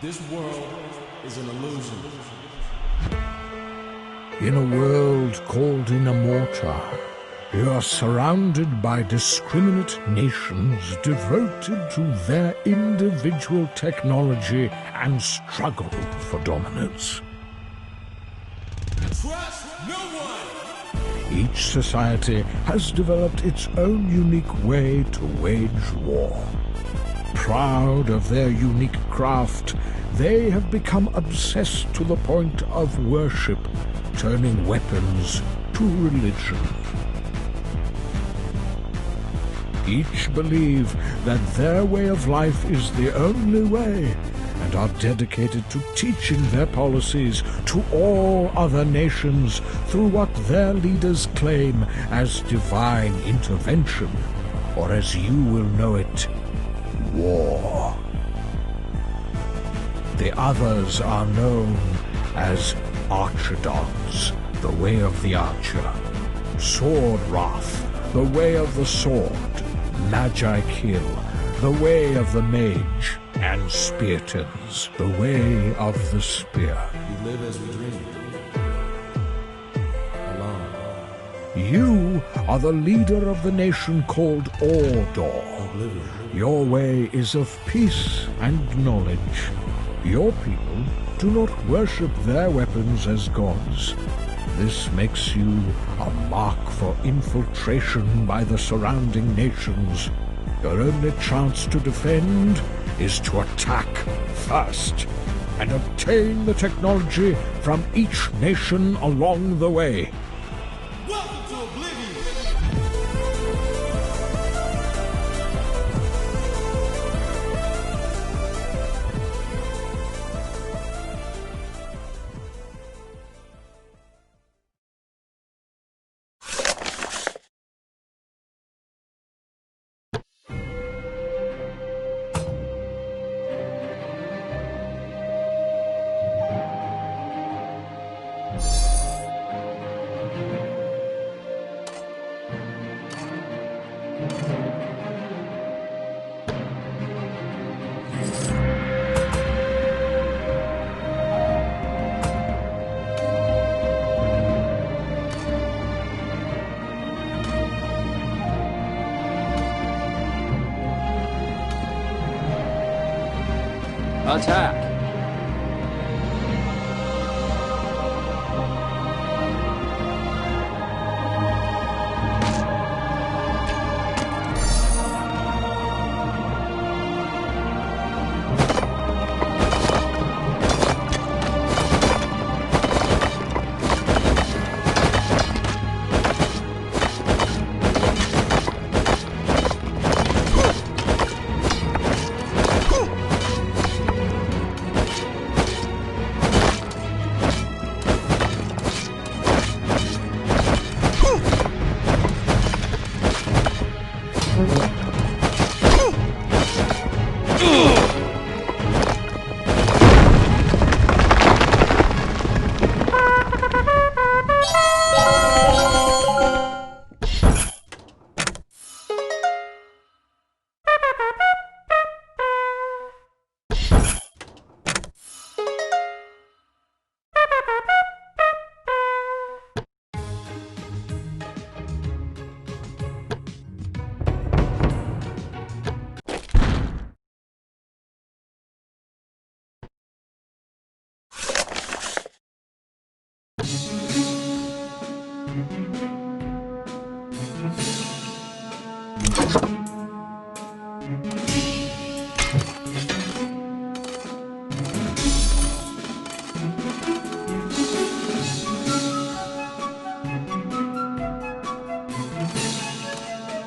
This world is an illusion. In a world called Inamorta, you are surrounded by discriminate nations devoted to their individual technology and struggle for dominance. Trust no one! Each society has developed its own unique way to wage war. Proud of their unique craft, they have become obsessed to the point of worship, turning weapons to religion. Each believe that their way of life is the only way, and are dedicated to teaching their policies to all other nations through what their leaders claim as divine intervention, or as you will know it, war. The others are known as Archidons, the way of the archer, Sword Wrath, the way of the sword, Magi Kill, the way of the mage, and Speartons, the way of the spear. We live as we dream. Alone. You are the leader of the nation called Ordor. Oblivion. Your way is of peace and knowledge. Your people do not worship their weapons as gods. This makes you a mark for infiltration by the surrounding nations. Your only chance to defend is to attack first, and obtain the technology from each nation along the way. Welcome to Oblivion! Attack!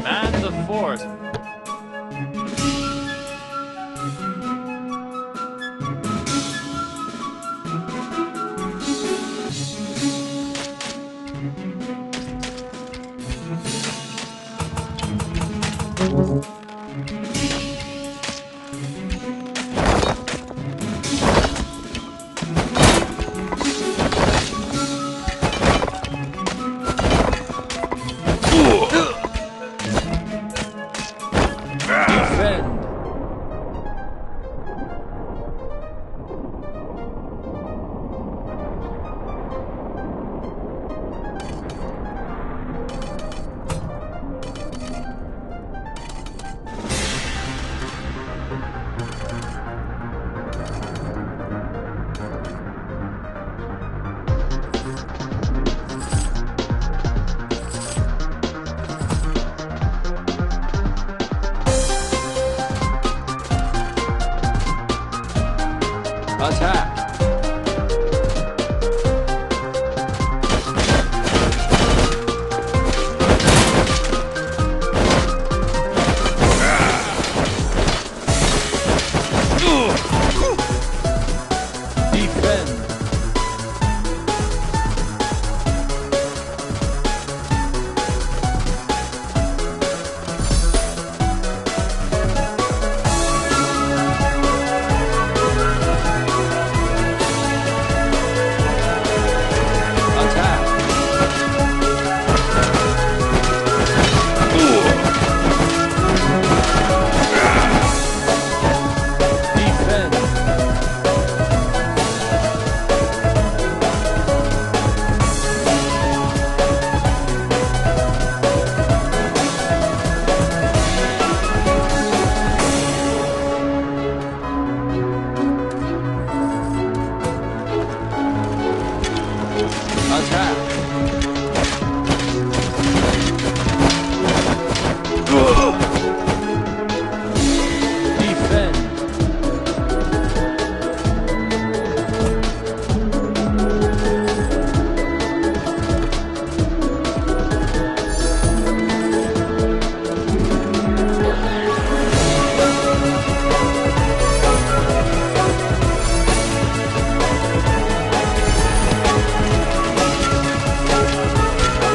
Man the fort! Attack! Defend! Attack! Defend!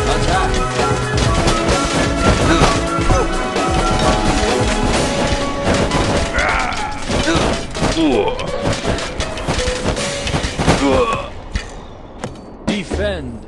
Attack! Defend! Attack! Defend!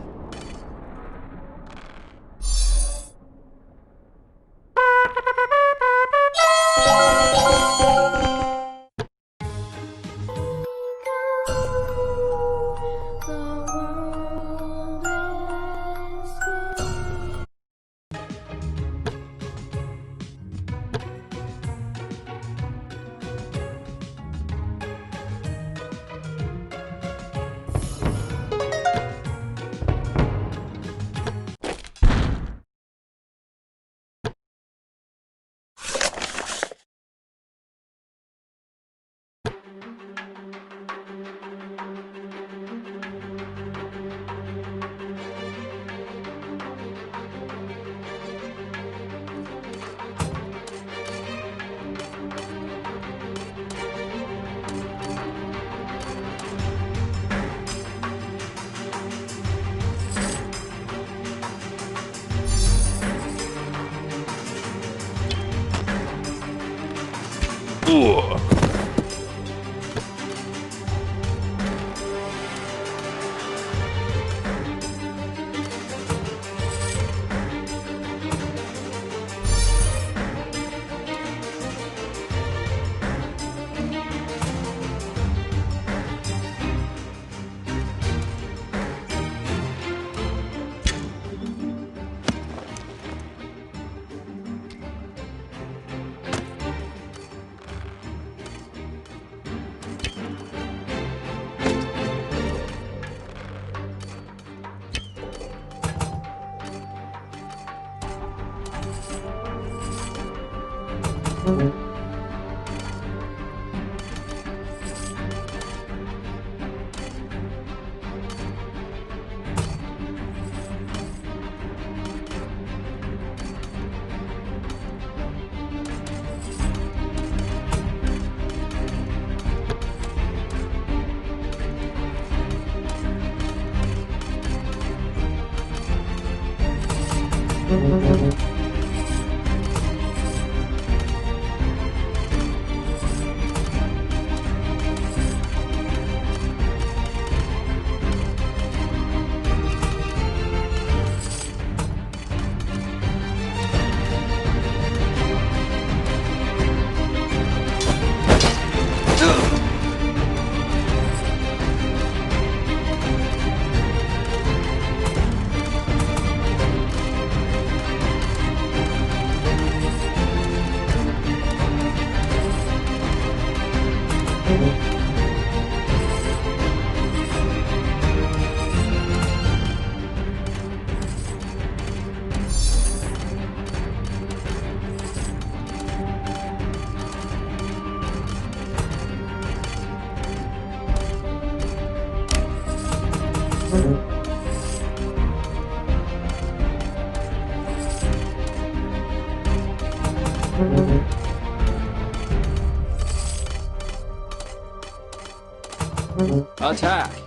Attack!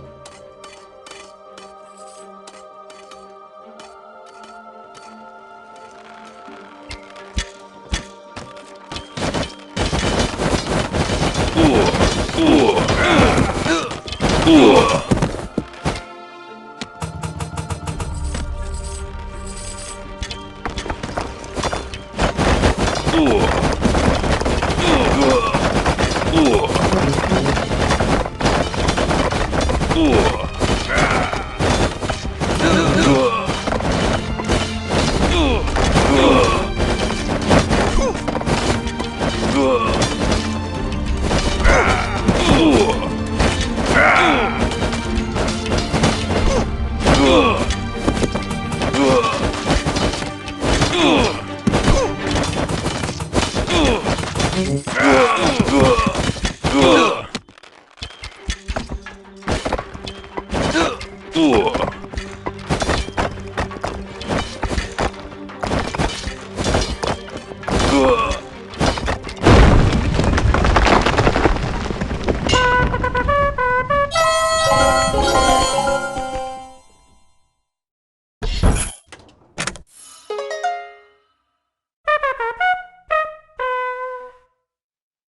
Ooh.